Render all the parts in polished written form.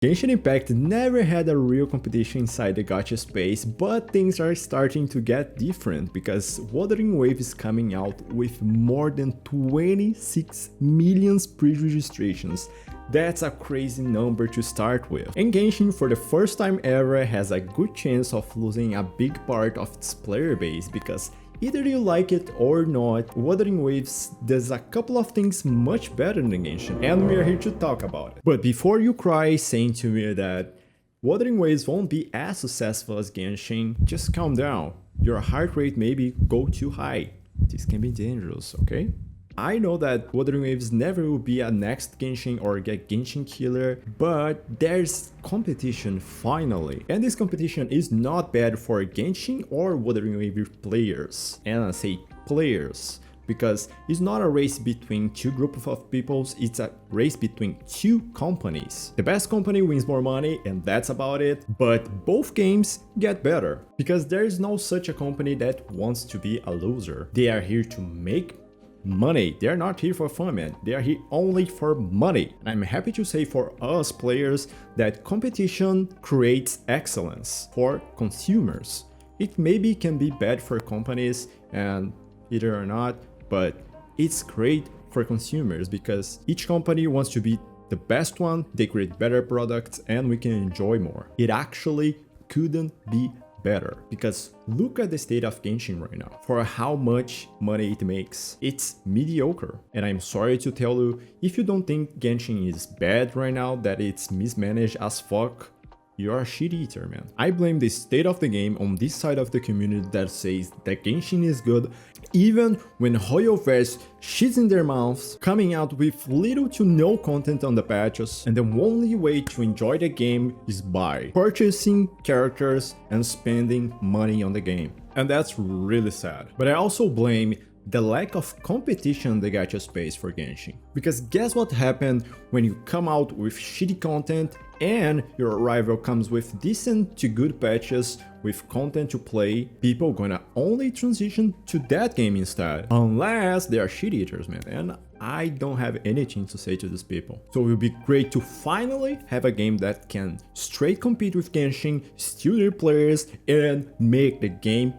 Genshin Impact never had a real competition inside the gacha space, but things are starting to get different because Wuthering Waves is coming out with more than 26 million pre-registrations. That's a crazy number to start with. And Genshin, for the first time ever, has a good chance of losing a big part of its player base because either you like it or not, Wuthering Waves does a couple of things much better than Genshin, and we are here to talk about it. But before you cry saying to me that Wuthering Waves won't be as successful as Genshin, just calm down. Your heart rate maybe go too high. This can be dangerous, okay? I know that Wuthering Waves never will be a next Genshin or a Genshin killer, but there's competition finally. And this competition is not bad for Genshin or Wuthering Waves players. And I say players, because it's not a race between two groups of people, it's a race between two companies. The best company wins more money and that's about it, but both games get better. Because there is no such a company that wants to be a loser. They are here to make money. They're not here for fun, man. They are here only for money. And I'm happy to say for us players that competition creates excellence for consumers. It maybe can be bad for companies and either or not, but it's great for consumers because each company wants to be the best one, they create better products and we can enjoy more. It actually couldn't be better because look at the state of Genshin right now. For how much money it makes, it's mediocre. And I'm sorry to tell you, if you don't think Genshin is bad right now, that it's mismanaged as fuck, you're a shit eater, man. I blame the state of the game on this side of the community that says that Genshin is good, even when Hoyoverse shits in their mouths, coming out with little to no content on the patches, and the only way to enjoy the game is by purchasing characters and spending money on the game. And that's really sad. But I also blame the lack of competition in the gacha space for Genshin. Because guess what happened when you come out with shitty content and your rival comes with decent to good patches with content to play? People gonna only transition to that game instead, unless they are shit eaters, man. And I don't have anything to say to these people. So it will be great to finally have a game that can straight compete with Genshin, steal their players, and make the game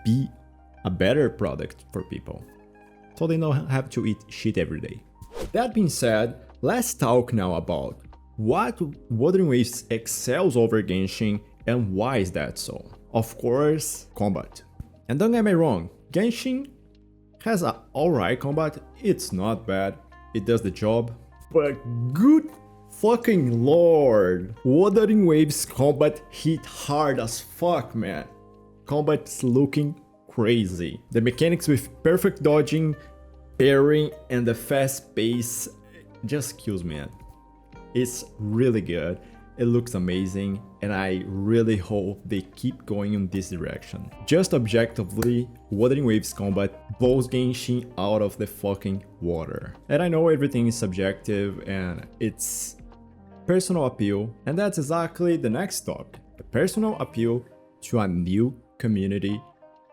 be a better product for people, so they don't have to eat shit every day. That being said, let's talk now about what Wuthering Waves excels over Genshin and why is that so? Of course, combat. And don't get me wrong, Genshin has a alright combat, it's not bad, it does the job, but good fucking lord, Wuthering Waves combat hit hard as fuck, man. Combat's looking crazy. The mechanics with perfect dodging, parrying, and the fast pace just kills me, man. It's really good, it looks amazing, and I really hope they keep going in this direction. Just objectively, Wuthering Waves combat blows Genshin out of the fucking water. And I know everything is subjective and it's personal appeal, and that's exactly the next topic. The personal appeal to a new community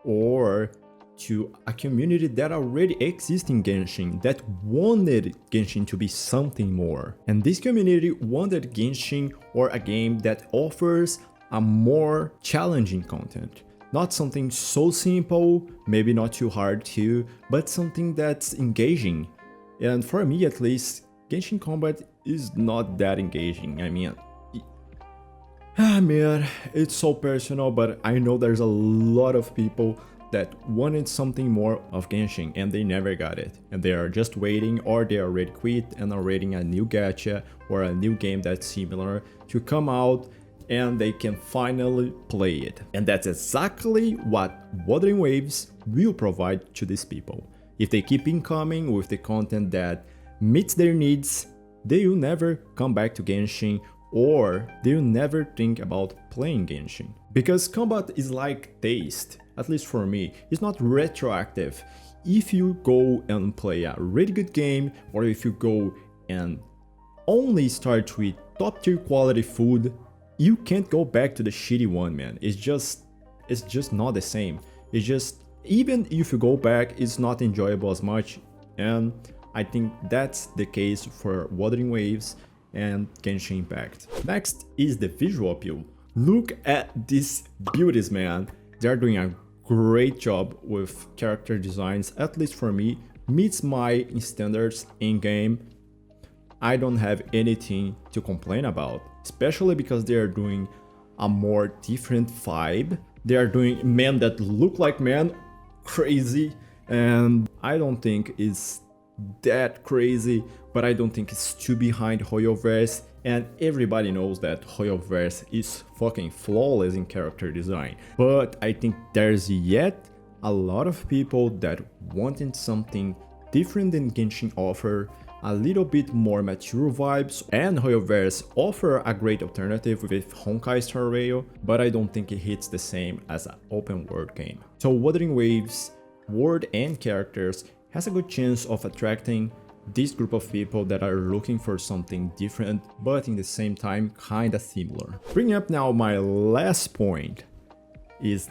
or to a community that already exists in Genshin, that wanted Genshin to be something more. And this community wanted Genshin or a game that offers a more challenging content. Not something so simple, maybe not too hard too, but something that's engaging. And for me at least, Genshin combat is not that engaging. I mean, man, it's so personal, but I know there's a lot of people that wanted something more of Genshin and they never got it. And they are just waiting, or they already quit and are waiting a new gacha or a new game that's similar to come out and they can finally play it. And that's exactly what Wuthering Waves will provide to these people. If they keep incoming with the content that meets their needs, they will never come back to Genshin, or they will never think about playing Genshin. Because combat is like taste, at least for me, it's not retroactive. If you go and play a really good game, or if you go and only start with top tier quality food, you can't go back to the shitty one, man. It's just not the same. It's just, even if you go back, it's not enjoyable as much. And I think that's the case for Wuthering Waves. and Genshin Impact. Next is the visual appeal. Look at these beauties, man. They're doing a great job with character designs, at least for me, meets my standards in game. I don't have anything to complain about, especially because they are doing a more different vibe. They are doing men that look like men, crazy, and I don't think it's that crazy, but I don't think it's too behind Hoyoverse, and everybody knows that Hoyoverse is fucking flawless in character design. But I think there's yet a lot of people that wanted something different than Genshin offer, a little bit more mature vibes, and Hoyoverse offer a great alternative with Honkai Star Rail, but I don't think it hits the same as an open world game. So Wuthering Waves, world and characters, has a good chance of attracting this group of people that are looking for something different, but in the same time kinda similar. Bringing up now my last point is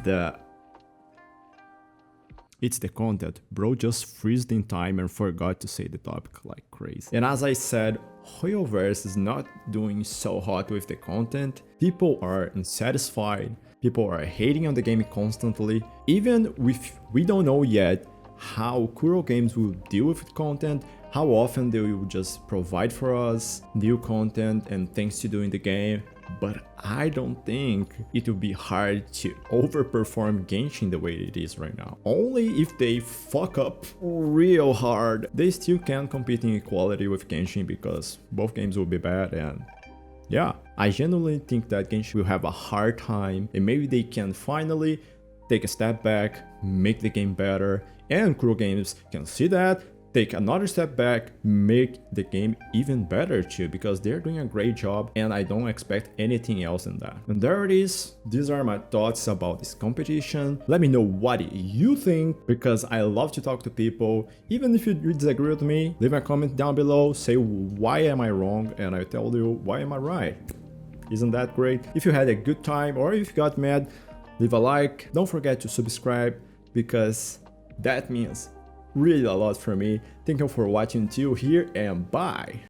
it's the content. Bro just freezed in time and forgot to say the topic like crazy. And as I said, Hoyoverse is not doing so hot with the content. People are unsatisfied. People are hating on the game constantly. Even if we don't know yet how Kuro Games will deal with content, how often they will just provide for us new content and things to do in the game, but I don't think it will be hard to overperform Genshin the way it is right now. Only if they fuck up real hard, they still can compete in equality with Genshin because both games will be bad, and yeah, I genuinely think that Genshin will have a hard time and maybe they can finally take a step back, make the game better, and Kuro Games can see that, take another step back, make the game even better too, because they're doing a great job and I don't expect anything else in that. And there it is. These are my thoughts about this competition. Let me know what you think, because I love to talk to people. Even if you disagree with me, leave a comment down below, say why am I wrong, and I tell you why am I right. Isn't that great? If you had a good time or if you got mad, leave a like. Don't forget to subscribe, because that means really a lot for me. Thank you for watching till here, and bye!